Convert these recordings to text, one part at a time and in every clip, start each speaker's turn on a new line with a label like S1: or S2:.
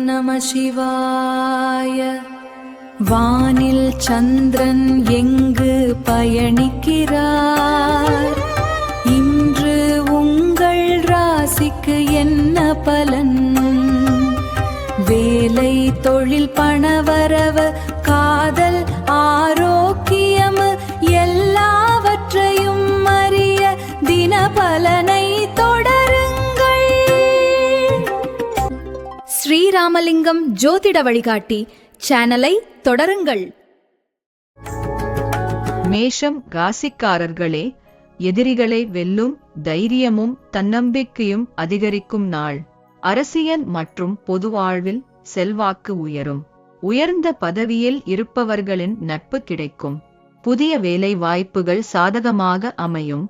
S1: நம சிவாய. வானில் சந்திரன் எங்கு பயணிக்கிறார்? இன்று உங்கள் ராசிக்கு என்ன பலன்? வேலை, தொழில், பணவரவு, காதல், ஆரோக்கியம் எல்லாவற்றையும் அறிய தினபலனை தொடருங்கள். ஸ்ரீராமலிங்கம் ஜோதிட வழிகாட்டி சேனலை தொடருங்கள்.
S2: மேஷம் ராசிக்காரர்களே, எதிரிகளை வெல்லும் தைரியமும் தன்னம்பிக்கையும் அதிகரிக்கும் நாள். அரசியல் மற்றும் பொது வாழ்வில் செல்வாக்கு உயரும். உயர்ந்த பதவியில் இருப்பவர்களின் நட்பு கிடைக்கும். புதிய வேலை வாய்ப்புகள் சாதகமாக அமையும்.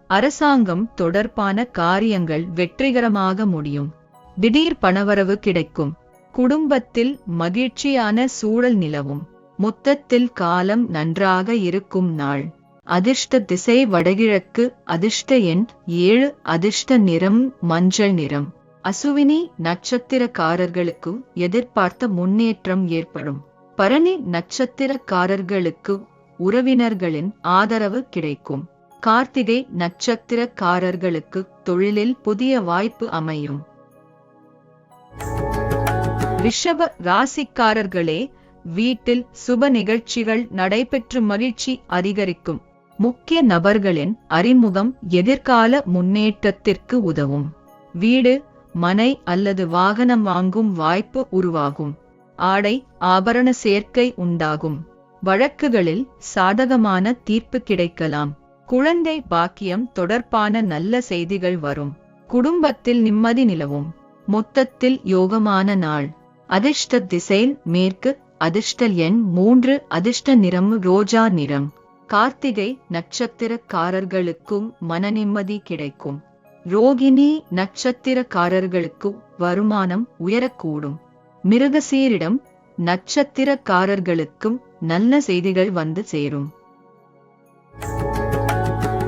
S2: அரசாங்கம் தொடர்பான காரியங்கள் வெற்றிகரமாக முடியும். திடீர் பணவரவு கிடைக்கும். குடும்பத்தில் மகிழ்ச்சியான சூழல் நிலவும். மொத்தத்தில் காலம் நன்றாக இருக்கும் நாள். அதிர்ஷ்ட திசை வடகிழக்கு. அதிர்ஷ்ட எண் 7. அதிர்ஷ்ட நிறம் மஞ்சள் நிறம். அசுவினி நட்சத்திரக்காரர்களுக்கு எதிர்பார்த்த முன்னேற்றம் ஏற்படும். பரணி நட்சத்திரக்காரர்களுக்கு உறவினர்களின் ஆதரவு கிடைக்கும். கார்த்திகை நட்சத்திரக்காரர்களுக்கு தொழிலில் புதிய வாய்ப்பு அமையும். ரிஷப ராசிக்காரர்களே, வீட்டில் சுப நிகழ்ச்சிகள் நடைபெற்று மகிழ்ச்சி அதிகரிக்கும். முக்கிய நபர்களின் அறிமுகம் எதிர்கால முன்னேற்றத்திற்கு உதவும். வீடு, மனை அல்லது வாகனம் வாங்கும் வாய்ப்பு உருவாகும். ஆடை, ஆபரண சேர்க்கை உண்டாகும். வழக்குகளில் சாதகமான தீர்ப்பு கிடைக்கலாம். குழந்தை பாக்கியம் தொடர்பான நல்ல செய்திகள் வரும். குடும்பத்தில் நிம்மதி நிலவும். மொத்தத்தில் யோகமான நாள். அதிர்ஷ்ட திசை மேற்கு. அதிர்ஷ்ட எண் 3. அதிர்ஷ்ட நிறம் ரோஜா நிறம். கார்த்திகை நட்சத்திரக்காரர்களுக்கும் மன நிம்மதி கிடைக்கும். ரோகிணி நட்சத்திரக்காரர்களுக்கு வருமானம் உயரக்கூடும். மிருகசீரிடம் நட்சத்திரக்காரர்களுக்கும் நல்ல செய்திகள் வந்து சேரும்.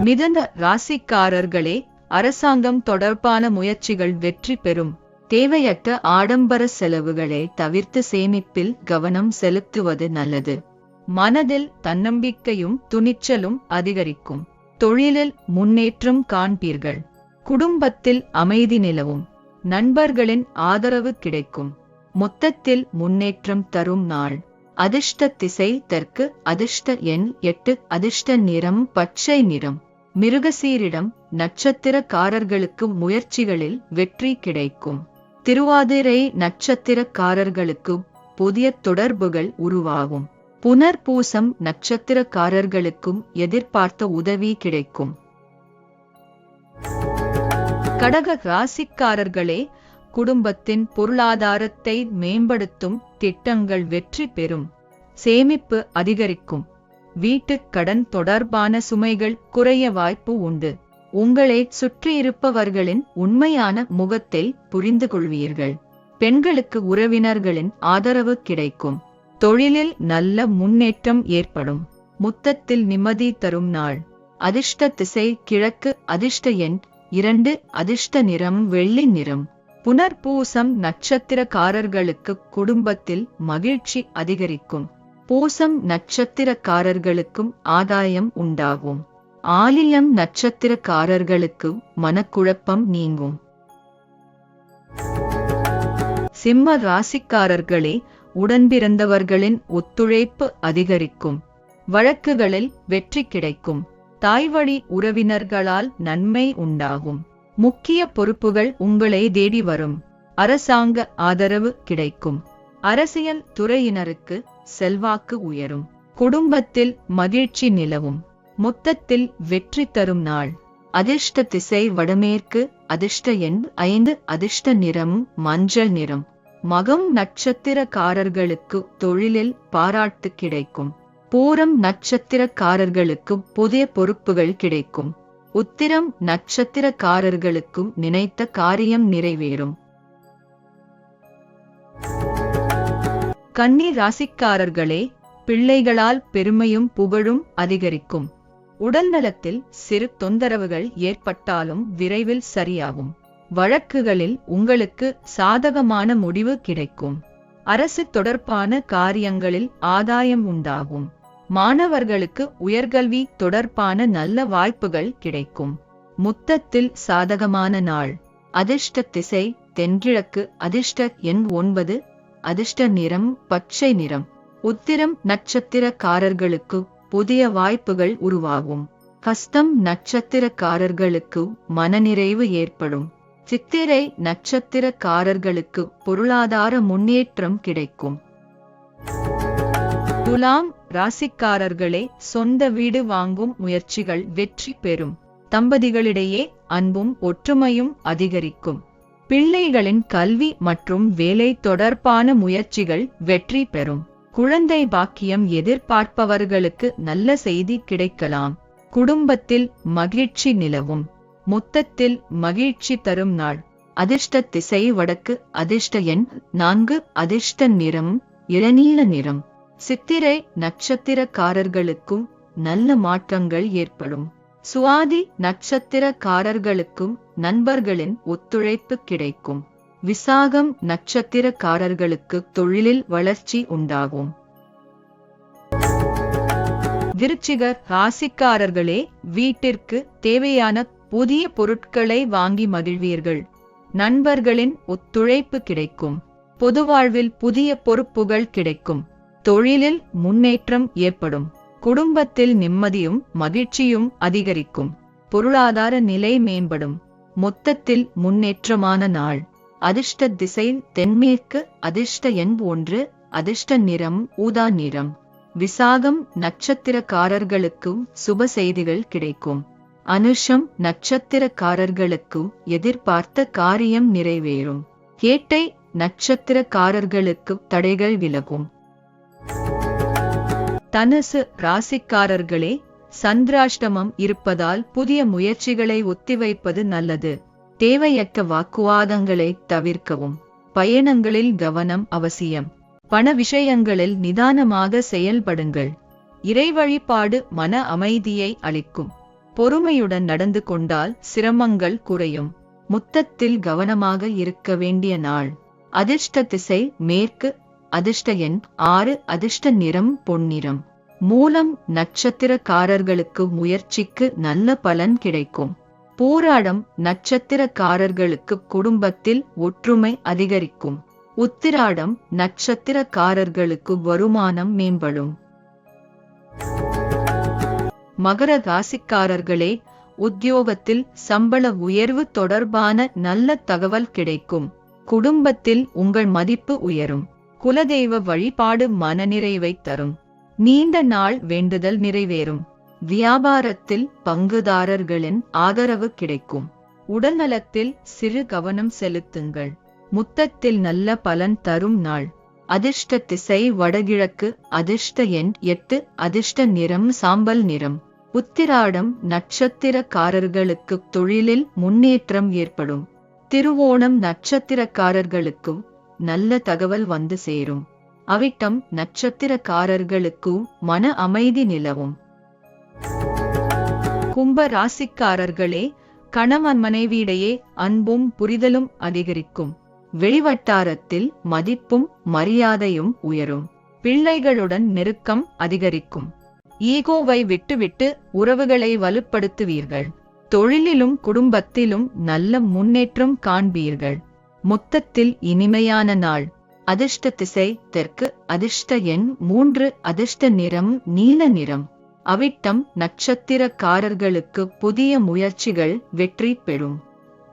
S2: மிதுன ராசிக்காரர்களே, அரசாங்கம் தொடர்பான முயற்சிகள் வெற்றி பெறும். தேவையற்ற ஆடம்பர செலவுகளை தவிர்த்து சேமிப்பில் கவனம் செலுத்துவது நல்லது. மனதில் தன்னம்பிக்கையும் துணிச்சலும் அதிகரிக்கும். தொழிலில் முன்னேற்றம் காண்பீர்கள். குடும்பத்தில் அமைதி நிலவும். நண்பர்களின் ஆதரவு கிடைக்கும். மொத்தத்தில் முன்னேற்றம் தரும் நாள். அதிர்ஷ்ட திசை தெற்கு. அதிர்ஷ்ட எண் 8. அதிர்ஷ்ட நிறம் பச்சை நிறம். மிருகசீரிடம் நட்சத்திரக்காரர்களுக்கு முயற்சிகளில் வெற்றி கிடைக்கும். திருவாதிரை நட்சத்திரக்காரர்களுக்கு புதிய தொடர்புகள் உருவாகும். புனர்பூசம் நட்சத்திரக்காரர்களுக்கும் எதிர்பார்த்த உதவி கிடைக்கும். கடக ராசிக்காரர்களே, குடும்பத்தின் பொருளாதாரத்தை மேம்படுத்தும் திட்டங்கள் வெற்றி பெறும். சேமிப்பு அதிகரிக்கும். வீட்டுக் கடன் தொடர்பான சுமைகள் குறைய வாய்ப்பு உண்டு. உங்களை சுற்றியிருப்பவர்களின் உண்மையான முகத்தை புரிந்து கொள்வீர்கள். பெண்களுக்கு உறவினர்களின் ஆதரவு கிடைக்கும். தொழிலில் நல்ல முன்னேற்றம் ஏற்படும். மொத்தத்தில் நிம்மதி தரும் நாள். அதிர்ஷ்ட திசை கிழக்கு. அதிர்ஷ்ட எண் 2. அதிர்ஷ்ட நிறம் வெள்ளி நிறம். புனர்பூசம் நட்சத்திரக்காரர்களுக்கு குடும்பத்தில் மகிழ்ச்சி அதிகரிக்கும். பூசம் நட்சத்திரக்காரர்களுக்கும் ஆதாயம் உண்டாகும். ஆலியம் நட்சத்திரக்காரர்களுக்கு மனக்குழப்பம் நீங்கும். சிம்ம ராசிக்காரர்களே, உடன்பிறந்தவர்களின் ஒத்துழைப்பு அதிகரிக்கும். வழக்குகளில் வெற்றி கிடைக்கும். தாய்வழி உறவினர்களால் நன்மை உண்டாகும். முக்கிய பொறுப்புகள் உங்களை தேடி வரும். அரசாங்க ஆதரவு கிடைக்கும். அரசியல் துறையினருக்கு செல்வாக்கு உயரும். குடும்பத்தில் மகிழ்ச்சி நிலவும். மொத்தத்தில் வெற்றி தரும் நாள். அதிர்ஷ்ட திசை வடமேற்கு. அதிர்ஷ்ட எண் 5. அதிர்ஷ்ட நிறம் மஞ்சள் நிறம். மகம் நட்சத்திரக்காரர்களுக்கு தொழிலில் பாராட்டு கிடைக்கும். பூரம் நட்சத்திரக்காரர்களுக்கு புதிய பொறுப்புகள் கிடைக்கும். உத்திரம் நட்சத்திரக்காரர்களுக்கும் நினைத்த காரியம் நிறைவேறும். கன்னி ராசிக்காரர்களே, பிள்ளைகளால் பெருமையும் புகழும் அதிகரிக்கும். உடல்நலத்தில் சிறு தொந்தரவுகள் ஏற்பட்டாலும் விரைவில் சரியாகும். வழக்குகளில் உங்களுக்கு சாதகமான முடிவு கிடைக்கும். அரசு தொடர்பான காரியங்களில் ஆதாயம் உண்டாகும். மாணவர்களுக்கு உயர்கல்வி தொடர்பான நல்ல வாய்ப்புகள் கிடைக்கும். மொத்தத்தில் சாதகமான நாள். அதிர்ஷ்ட திசை தென்கிழக்கு. அதிர்ஷ்ட எண் 9. அதிர்ஷ்ட நிறம் பச்சை நிறம். உத்திரம் நட்சத்திரக்காரர்களுக்கு புதிய வாய்ப்புகள் உருவாகும். ஹஸ்தம் நட்சத்திரக்காரர்களுக்கு மனநிறைவு ஏற்படும். சித்திரை நட்சத்திரக்காரர்களுக்கு பொருளாதார முன்னேற்றம் கிடைக்கும். துலாம் ராசிக்காரர்களே, சொந்த வீடு வாங்கும் முயற்சிகள் வெற்றி பெறும். தம்பதிகளிடையே அன்பும் ஒற்றுமையும் அதிகரிக்கும். பிள்ளைகளின் கல்வி மற்றும் வேலை தொடர்பான முயற்சிகள் வெற்றி பெறும். குழந்தை பாக்கியம் எதிர்பார்ப்பவர்களுக்கு நல்ல செய்தி கிடைக்கலாம். குடும்பத்தில் மகிழ்ச்சி நிலவும். மொத்தத்தில் மகிழ்ச்சி தரும் நாள். அதிர்ஷ்ட திசை வடக்கு. அதிர்ஷ்ட எண் 4. அதிர்ஷ்ட நிறம் இளநீல நிறம். சித்திரை நட்சத்திரக்காரர்களுக்கும் நல்ல மாற்றங்கள் ஏற்படும். சுவாதி நட்சத்திரக்காரர்களுக்கும் நண்பர்களின் ஒத்துழைப்பு கிடைக்கும். விசாகம் நட்சத்திரக்காரர்களுக்கு தொழிலில் வளர்ச்சி உண்டாகும். விருச்சிக ராசிக்காரர்களே, வீட்டிற்கு தேவையான புதிய பொருட்களை வாங்கி மகிழ்வீர்கள். நண்பர்களின் ஒத்துழைப்பு கிடைக்கும். பொதுவாழ்வில் புதிய பொறுப்புகள் கிடைக்கும். தொழிலில் முன்னேற்றம் ஏற்படும். குடும்பத்தில் நிம்மதியும் மகிழ்ச்சியும் அதிகரிக்கும். பொருளாதார நிலை மேம்படும். மொத்தத்தில் முன்னேற்றமான நாள். அதிர்ஷ்ட திசை தென்மேற்கு. அதிர்ஷ்ட எண் 1. அதிர்ஷ்ட நிறம் ஊதா நிறம். விசாகம் நட்சத்திரக்காரர்களுக்கும் சுப செய்திகள் கிடைக்கும். அனுஷம் நட்சத்திரக்காரர்களுக்கும் எதிர்பார்த்த காரியம் நிறைவேறும். கேட்டை நட்சத்திரக்காரர்களுக்கு தடைகள் விலகும். தனுசு ராசிக்காரர்களே, சந்திராஷ்டமம் இருப்பதால் புதிய முயற்சிகளை ஒத்திவைப்பது நல்லது. தேவையற்ற வாக்குவாதங்களை தவிர்க்கவும். பயணங்களில் கவனம் அவசியம். பண விஷயங்களில் நிதானமாக செயல்படுங்கள். இறை வழிபாடு மன அமைதியை அளிக்கும். பொறுமையுடன் நடந்து கொண்டால் சிரமங்கள் குறையும். மொத்தத்தில் கவனமாக இருக்க வேண்டிய நாள். அதிர்ஷ்ட திசை மேற்கு. அதிர்ஷ்ட எண் 6. அதிர்ஷ்ட நிறம் பொன்னிறம். மூலம் நட்சத்திரக்காரர்களுக்கு முயற்சிக்கு நல்ல பலன் கிடைக்கும். போராடம் நட்சத்திரக்காரர்களுக்கு குடும்பத்தில் ஒற்றுமை அதிகரிக்கும். உத்திராடம் நட்சத்திரக்காரர்களுக்கு வருமானம் மேம்படும். மகர ராசிக்காரர்களே, உத்தியோகத்தில் சம்பள உயர்வு தொடர்பான நல்ல தகவல் கிடைக்கும். குடும்பத்தில் உங்கள் மதிப்பு உயரும். குலதெய்வ வழிபாடு மனநிறைவை தரும். நீண்ட நாள் வேண்டுதல் நிறைவேறும். வியாபாரத்தில் பங்குதாரர்களின் ஆதரவு கிடைக்கும். உடல்நலத்தில் சிறு கவனம் செலுத்துங்கள். மொத்தத்தில் நல்ல பலன் தரும் நாள். அதிர்ஷ்ட திசை வடகிழக்கு. அதிர்ஷ்ட எண் 8. அதிர்ஷ்ட நிறம் சாம்பல் நிறம். உத்திராடம் நட்சத்திரக்காரர்களுக்கு தொழிலில் முன்னேற்றம் ஏற்படும். திருவோணம் நட்சத்திரக்காரர்களுக்கும் நல்ல தகவல் வந்து சேரும். அவிட்டம் நட்சத்திரக்காரர்களுக்கும் மன அமைதி நிலவும். கும்ப ராசிக்காரர்களே, கணவன் மனைவியிடையே அன்பும் புரிதலும் அதிகரிக்கும். வெளிவட்டாரத்தில் மதிப்பும் மரியாதையும் உயரும். பிள்ளைகளுடன் நெருக்கம் அதிகரிக்கும். ஈகோவை விட்டுவிட்டு உறவுகளை வலுப்படுத்துவீர்கள். தொழிலிலும் குடும்பத்திலும் நல்ல முன்னேற்றம் காண்பீர்கள். மொத்தத்தில் இனிமையான நாள். அதிர்ஷ்ட திசை தெற்கு. அதிர்ஷ்ட எண் 3. அதிர்ஷ்ட நிறம் நீல நிறம். அவிட்டம் நட்சத்திரக்காரர்களுக்கு புதிய முயற்சிகள் வெற்றி பெறும்.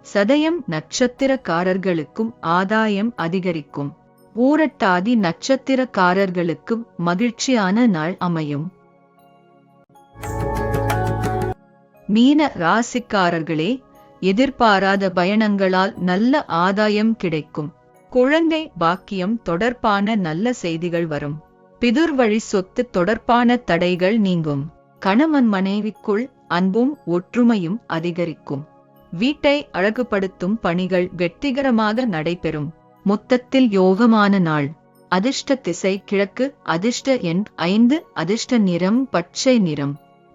S2: சதயம் நட்சத்திரக்காரர்களுக்கும் ஆதாயம் அதிகரிக்கும். ஊரட்டாதி நட்சத்திரக்காரர்களுக்கு மகிழ்ச்சியான நாள் அமையும். மீன ராசிக்காரர்களே, எதிர்பாராத பயணங்களால் நல்ல ஆதாயம் கிடைக்கும். குழந்தை பாக்கியம் தொடர்பான நல்ல செய்திகள் வரும். பிதுர்வழி சொத்து தொடர்பான தடைகள் நீங்கும். கணவன் மனைவிக்குள் அன்பும் ஒற்றுமையும் அதிகரிக்கும். வீட்டை அழகுபடுத்தும் பணிகள் வெற்றிகரமாக நடைபெறும். மொத்தத்தில் யோகமான நாள். அதிர்ஷ்ட திசை கிழக்கு. அதிர்ஷ்ட எண் 5. அதிர்ஷ்ட நிறம் பச்சை நிறம்.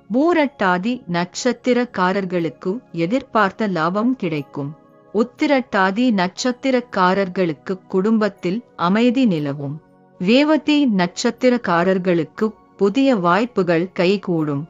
S2: பூரட்டாதி நட்சத்திரக்காரர்களுக்கு எதிர்பார்த்த லாபம் கிடைக்கும். உத்திரட்டாதி நட்சத்திரக்காரர்களுக்கு குடும்பத்தில் அமைதி நிலவும். ரேவதி நட்சத்திரக்காரர்களுக்கு புதிய வாய்ப்புகள் கைகூடும்.